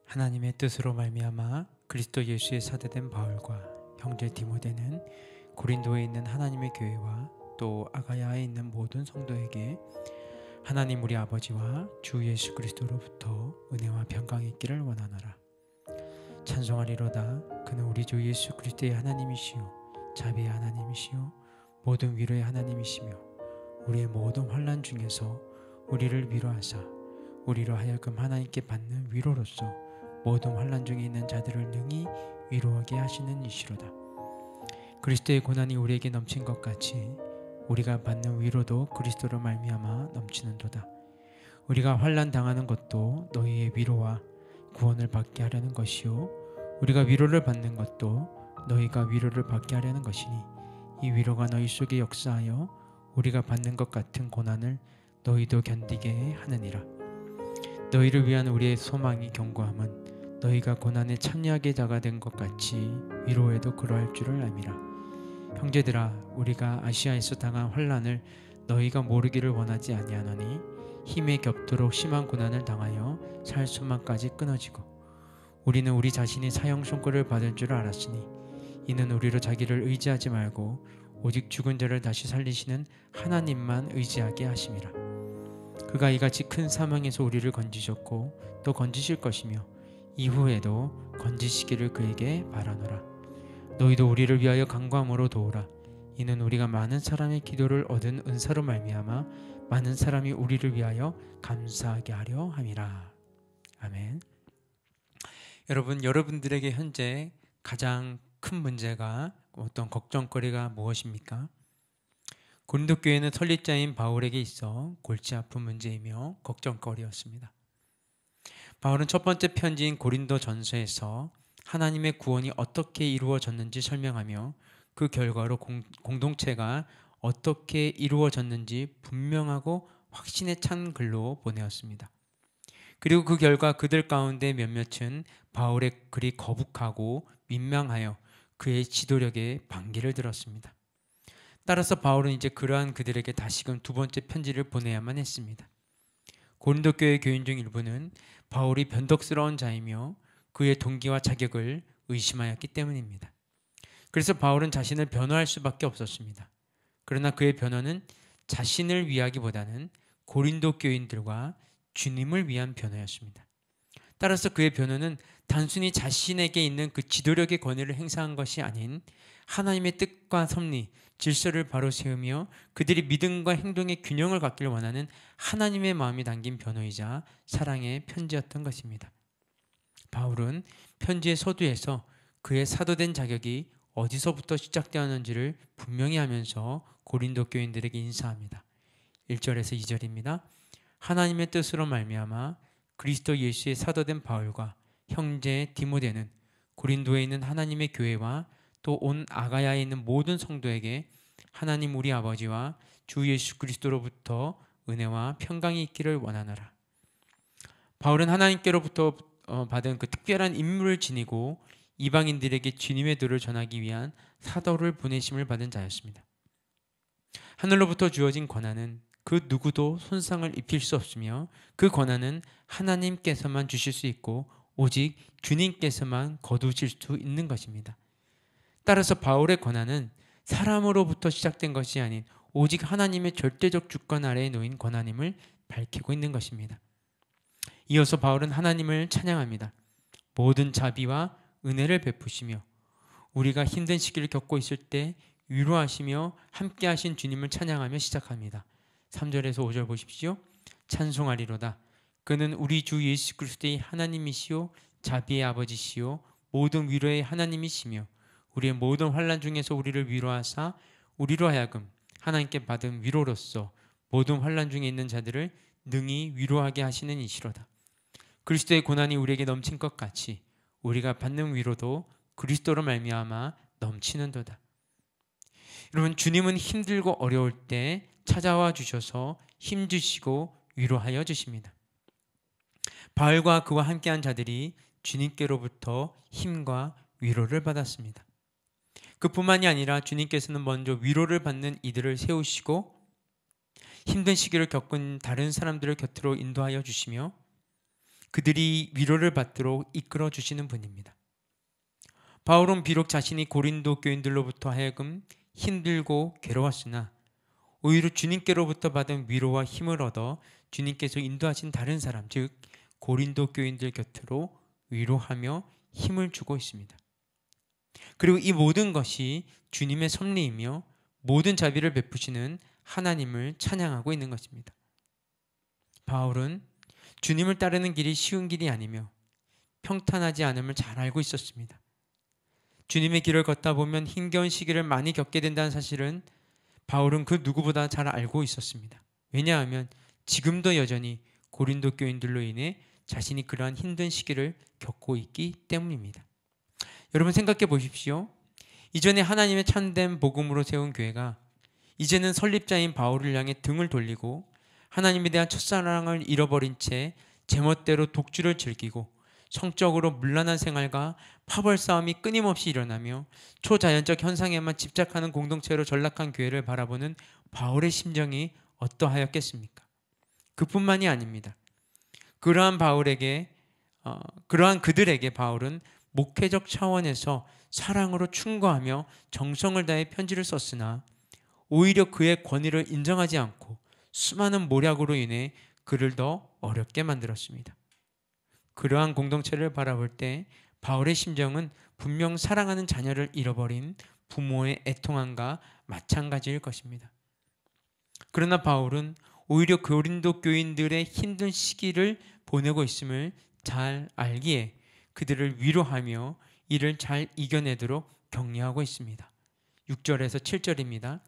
하나님의 뜻으로 말미암아 그리스도 예수의 사도된 바울과 형제 디모데는 고린도에 있는 하나님의 교회와 또 아가야에 있는 모든 성도에게 하나님 우리 아버지와 주 예수 그리스도로부터 은혜와 평강이 있기를 원하노라. 찬송하리로다. 그는 우리 주 예수 그리스도의 하나님이시요 자비의 하나님이시요 모든 위로의 하나님이시며 우리의 모든 환난 중에서 우리를 위로하사 우리로 하여금 하나님께 받는 위로로서 모든 환난 중에 있는 자들을 능히 위로하게 하시는 이시로다. 그리스도의 고난이 우리에게 넘친 것 같이 우리가 받는 위로도 그리스도로 말미암아 넘치는도다. 우리가 환난 당하는 것도 너희의 위로와 구원을 받게 하려는 것이요 우리가 위로를 받는 것도 너희가 위로를 받게 하려는 것이니 이 위로가 너희 속에 역사하여 우리가 받는 것 같은 고난을 너희도 견디게 하느니라. 너희를 위한 우리의 소망이 견고함은 너희가 고난에 참여하게 자가 된 것 같이 위로에도 그러할 줄을 알미라. 형제들아, 우리가 아시아에서 당한 환난을 너희가 모르기를 원하지 아니하노니 힘에 겹도록 심한 고난을 당하여 살 수만까지 끊어지고 우리는 우리 자신이 사형 선고를 받을 줄 알았으니 이는 우리로 자기를 의지하지 말고 오직 죽은 자를 다시 살리시는 하나님만 의지하게 하심이라. 그가 이같이 큰 사망에서 우리를 건지셨고 또 건지실 것이며 이후에도 건지시기를 그에게 바라노라. 너희도 우리를 위하여 간구함으로 도우라. 이는 우리가 많은 사람의 기도를 얻은 은사로 말미암아 많은 사람이 우리를 위하여 감사하게 하려 함이라. 아멘. 여러분들에게 현재 가장 큰 문제가 어떤 걱정거리가 무엇입니까? 고린도 교회는 설립자인 바울에게 있어 골치 아픈 문제이며 걱정거리였습니다. 바울은 첫 번째 편지인 고린도 전서에서 하나님의 구원이 어떻게 이루어졌는지 설명하며 그 결과로 공동체가 어떻게 이루어졌는지 분명하고 확신에 찬 글로 보내었습니다. 그리고 그 결과 그들 가운데 몇몇은 바울의 글이 거북하고 민망하여 그의 지도력에 반기를 들었습니다. 따라서 바울은 이제 그러한 그들에게 다시금 두 번째 편지를 보내야만 했습니다. 고린도 교회 교인 중 일부는 바울이 변덕스러운 자이며 그의 동기와 자격을 의심하였기 때문입니다. 그래서 바울은 자신을 변호할 수밖에 없었습니다. 그러나 그의 변호는 자신을 위하기보다는 고린도 교인들과 주님을 위한 변호였습니다. 따라서 그의 변호는 단순히 자신에게 있는 그 지도력의 권위를 행사한 것이 아닌 하나님의 뜻과 섭리, 질서를 바로 세우며 그들이 믿음과 행동의 균형을 갖기를 원하는 하나님의 마음이 담긴 변호이자 사랑의 편지였던 것입니다. 바울은 편지의 서두에서 그의 사도된 자격이 어디서부터 시작되었는지를 분명히 하면서 고린도 교인들에게 인사합니다. 1절에서 2절입니다. 하나님의 뜻으로 말미암아 그리스도 예수의 사도된 바울과 형제 디모데는 고린도에 있는 하나님의 교회와 또 온 아가야에 있는 모든 성도에게 하나님 우리 아버지와 주 예수 그리스도로부터 은혜와 평강이 있기를 원하노라. 바울은 하나님께로부터 받은 그 특별한 임무를 지니고 이방인들에게 주님의 도를 전하기 위한 사도를 보내심을 받은 자였습니다. 하늘로부터 주어진 권한은 그 누구도 손상을 입힐 수 없으며 그 권한은 하나님께서만 주실 수 있고 오직 주님께서만 거두실 수 있는 것입니다. 따라서 바울의 권한은 사람으로부터 시작된 것이 아닌 오직 하나님의 절대적 주권 아래에 놓인 권한임을 밝히고 있는 것입니다. 이어서 바울은 하나님을 찬양합니다. 모든 자비와 은혜를 베푸시며 우리가 힘든 시기를 겪고 있을 때 위로하시며 함께 하신 주님을 찬양하며 시작합니다. 3절에서 5절 보십시오. 찬송하리로다. 그는 우리 주 예수 그리스도의 하나님이시요 자비의 아버지시요 모든 위로의 하나님이시며 우리의 모든 환난 중에서 우리를 위로하사 우리로 하여금 하나님께 받은 위로로서 모든 환난 중에 있는 자들을 능히 위로하게 하시는 이시로다. 그리스도의 고난이 우리에게 넘친 것 같이 우리가 받는 위로도 그리스도로 말미암아 넘치는도다. 여러분, 주님은 힘들고 어려울 때 찾아와 주셔서 힘주시고 위로하여 주십니다. 바울과 그와 함께한 자들이 주님께로부터 힘과 위로를 받았습니다. 그뿐만이 아니라 주님께서는 먼저 위로를 받는 이들을 세우시고 힘든 시기를 겪은 다른 사람들을 곁으로 인도하여 주시며 그들이 위로를 받도록 이끌어 주시는 분입니다. 바울은 비록 자신이 고린도 교인들로부터 하여금 힘들고 괴로웠으나 오히려 주님께로부터 받은 위로와 힘을 얻어 주님께서 인도하신 다른 사람, 즉 고린도 교인들 곁으로 위로하며 힘을 주고 있습니다. 그리고 이 모든 것이 주님의 섭리이며 모든 자비를 베푸시는 하나님을 찬양하고 있는 것입니다. 바울은 주님을 따르는 길이 쉬운 길이 아니며 평탄하지 않음을 잘 알고 있었습니다. 주님의 길을 걷다 보면 힘겨운 시기를 많이 겪게 된다는 사실은 바울은 그 누구보다 잘 알고 있었습니다. 왜냐하면 지금도 여전히 고린도 교인들로 인해 자신이 그러한 힘든 시기를 겪고 있기 때문입니다. 여러분 생각해 보십시오. 이전에 하나님의 참된 복음으로 세운 교회가 이제는 설립자인 바울을 향해 등을 돌리고 하나님에 대한 첫사랑을 잃어버린 채 제멋대로 독주를 즐기고 성적으로 문란한 생활과 파벌 싸움이 끊임없이 일어나며 초자연적 현상에만 집착하는 공동체로 전락한 교회를 바라보는 바울의 심정이 어떠하였겠습니까? 그뿐만이 아닙니다. 그러한 그들에게 바울은 목회적 차원에서 사랑으로 충고하며 정성을 다해 편지를 썼으나 오히려 그의 권위를 인정하지 않고 수많은 모략으로 인해 그를 더 어렵게 만들었습니다. 그러한 공동체를 바라볼 때 바울의 심정은 분명 사랑하는 자녀를 잃어버린 부모의 애통함과 마찬가지일 것입니다. 그러나 바울은 오히려 고린도 교인들의 힘든 시기를 보내고 있음을 잘 알기에 그들을 위로하며 이를 잘 이겨내도록 격려하고 있습니다. 6절에서 7절입니다.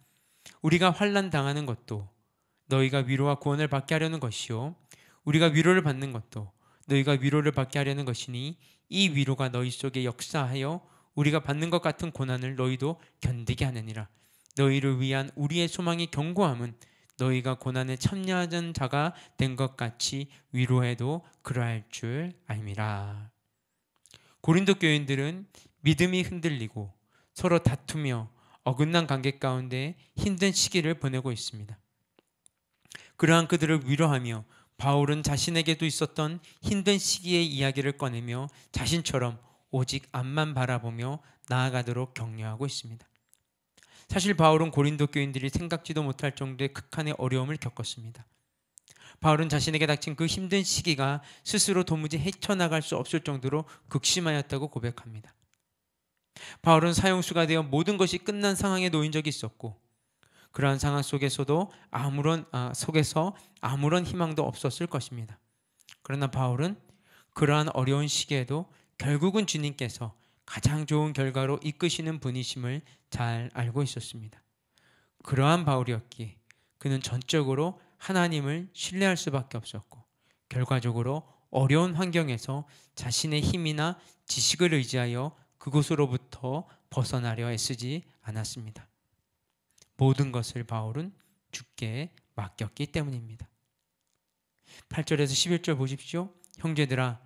우리가 환난 당하는 것도 너희가 위로와 구원을 받게 하려는 것이요 우리가 위로를 받는 것도 너희가 위로를 받게 하려는 것이니 이 위로가 너희 속에 역사하여 우리가 받는 것 같은 고난을 너희도 견디게 하느니라. 너희를 위한 우리의 소망이 견고함은 너희가 고난에 참여하는 자가 된 것 같이 위로해도 그러할 줄 알미라. 고린도 교인들은 믿음이 흔들리고 서로 다투며 어긋난 관계 가운데 힘든 시기를 보내고 있습니다. 그러한 그들을 위로하며 바울은 자신에게도 있었던 힘든 시기의 이야기를 꺼내며 자신처럼 오직 앞만 바라보며 나아가도록 격려하고 있습니다. 사실 바울은 고린도 교인들이 생각지도 못할 정도의 극한의 어려움을 겪었습니다. 바울은 자신에게 닥친 그 힘든 시기가 스스로 도무지 헤쳐나갈 수 없을 정도로 극심하였다고 고백합니다. 바울은 사형수가 되어 모든 것이 끝난 상황에 놓인 적이 있었고 그러한 상황 속에서 아무런 희망도 없었을 것입니다. 그러나 바울은 그러한 어려운 시기에도 결국은 주님께서 가장 좋은 결과로 이끄시는 분이심을 잘 알고 있었습니다. 그러한 바울이었기에 그는 전적으로 하나님을 신뢰할 수밖에 없었고 결과적으로 어려운 환경에서 자신의 힘이나 지식을 의지하여 그곳으로부터 벗어나려 애쓰지 않았습니다. 모든 것을 바울은 주께 맡겼기 때문입니다. 8절에서 11절 보십시오. 형제들아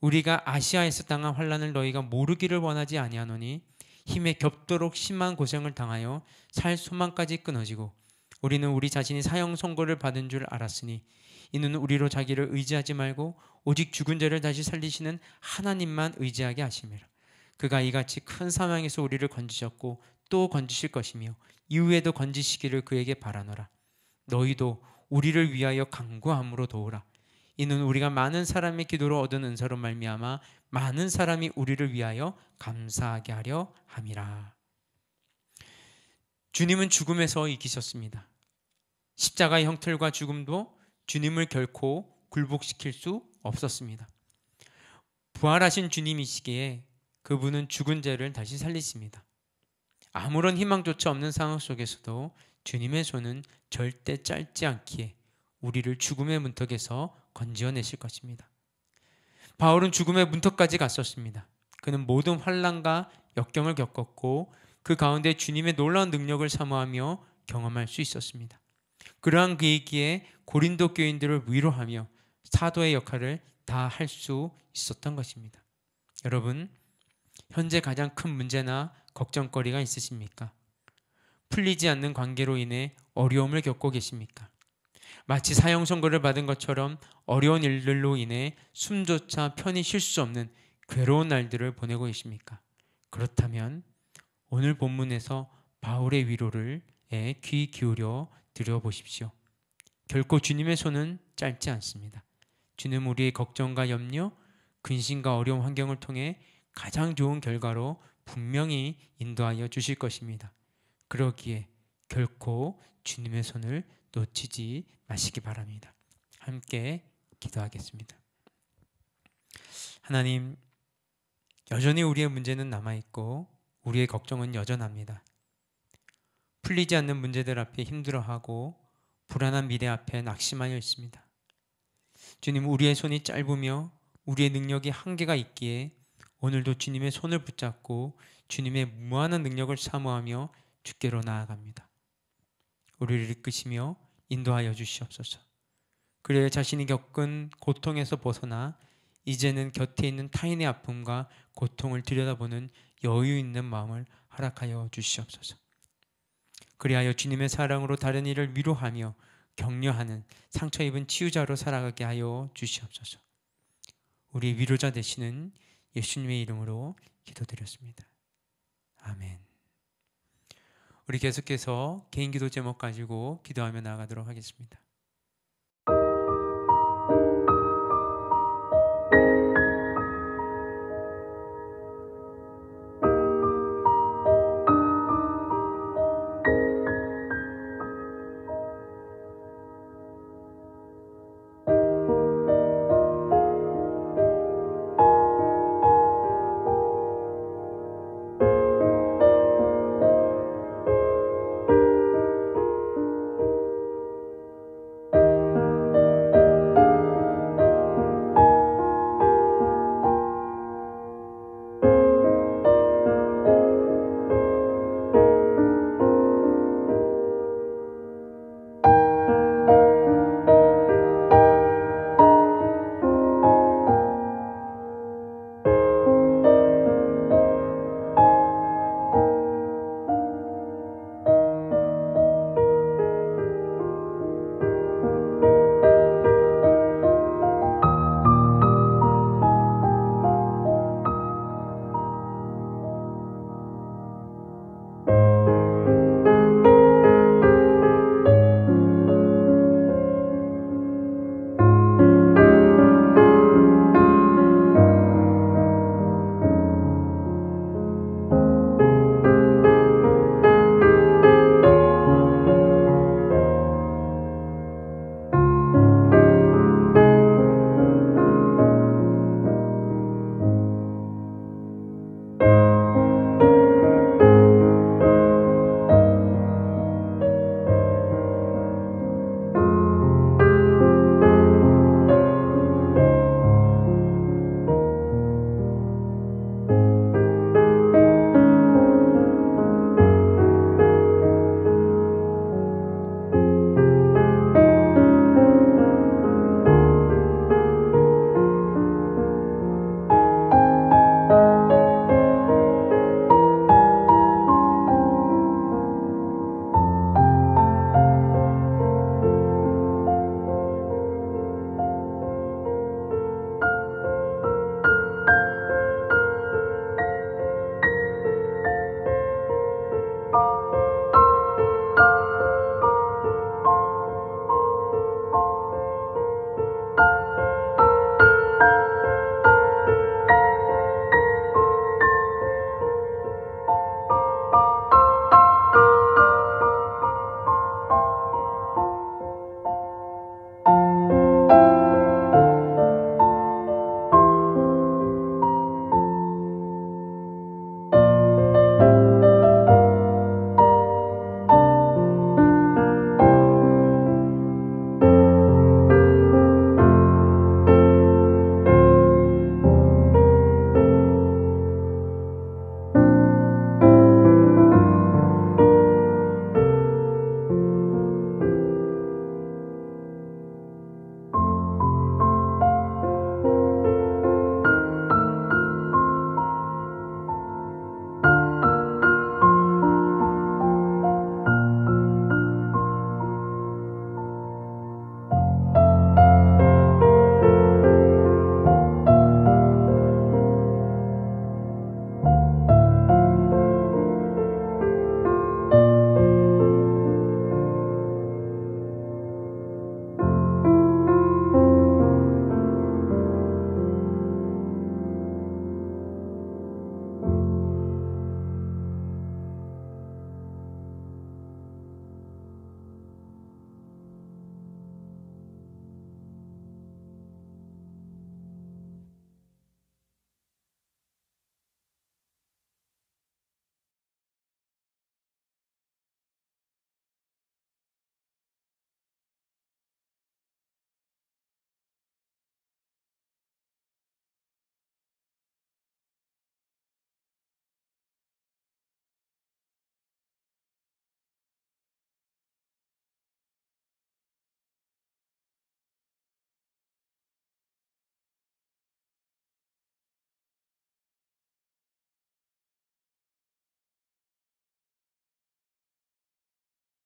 우리가 아시아에서 당한 환난을 너희가 모르기를 원하지 아니하노니 힘에 겹도록 심한 고생을 당하여 살 소망까지 끊어지고 우리는 우리 자신이 사형 선고를 받은 줄 알았으니 이는 우리로 자기를 의지하지 말고 오직 죽은 자를 다시 살리시는 하나님만 의지하게 하심이라. 그가 이같이 큰 사망에서 우리를 건지셨고 또 건지실 것이며 이후에도 건지시기를 그에게 바라노라. 너희도 우리를 위하여 간구함으로 도우라. 이는 우리가 많은 사람의 기도로 얻은 은사로 말미암아 많은 사람이 우리를 위하여 감사하게 하려 함이라. 주님은 죽음에서 이기셨습니다. 십자가의 형틀과 죽음도 주님을 결코 굴복시킬 수 없었습니다. 부활하신 주님이시기에 그분은 죽은 자를 다시 살리십니다. 아무런 희망조차 없는 상황 속에서도 주님의 손은 절대 짧지 않기에 우리를 죽음의 문턱에서 건지어내실 것입니다. 바울은 죽음의 문턱까지 갔었습니다. 그는 모든 환난과 역경을 겪었고 그 가운데 주님의 놀라운 능력을 사모하며 경험할 수 있었습니다. 그러한 그이기에 고린도 교인들을 위로하며 사도의 역할을 다 할 수 있었던 것입니다. 여러분, 현재 가장 큰 문제나 걱정거리가 있으십니까? 풀리지 않는 관계로 인해 어려움을 겪고 계십니까? 마치 사형 선고를 받은 것처럼 어려운 일들로 인해 숨조차 편히 쉴 수 없는 괴로운 날들을 보내고 계십니까? 그렇다면 오늘 본문에서 바울의 위로를 귀 기울여 들어보십시오. 결코 주님의 손은 짧지 않습니다. 주는 우리의 걱정과 염려, 근심과 어려운 환경을 통해 가장 좋은 결과로 분명히 인도하여 주실 것입니다. 그러기에 결코 주님의 손을 놓치지 마시기 바랍니다. 함께 기도하겠습니다. 하나님, 여전히 우리의 문제는 남아있고 우리의 걱정은 여전합니다. 풀리지 않는 문제들 앞에 힘들어하고 불안한 미래 앞에 낙심하여 있습니다. 주님, 우리의 손이 짧으며 우리의 능력이 한계가 있기에 오늘도 주님의 손을 붙잡고 주님의 무한한 능력을 사모하며 주께로 나아갑니다. 우리를 이끄시며 인도하여 주시옵소서. 그래야 자신이 겪은 고통에서 벗어나 이제는 곁에 있는 타인의 아픔과 고통을 들여다보는 여유 있는 마음을 허락하여 주시옵소서. 그리하여 주님의 사랑으로 다른 이를 위로하며 격려하는 상처 입은 치유자로 살아가게 하여 주시옵소서. 우리 위로자 되시는 예수님의 이름으로 기도드렸습니다. 아멘. 우리 계속해서 개인 기도 제목 가지고 기도하며 나아가도록 하겠습니다.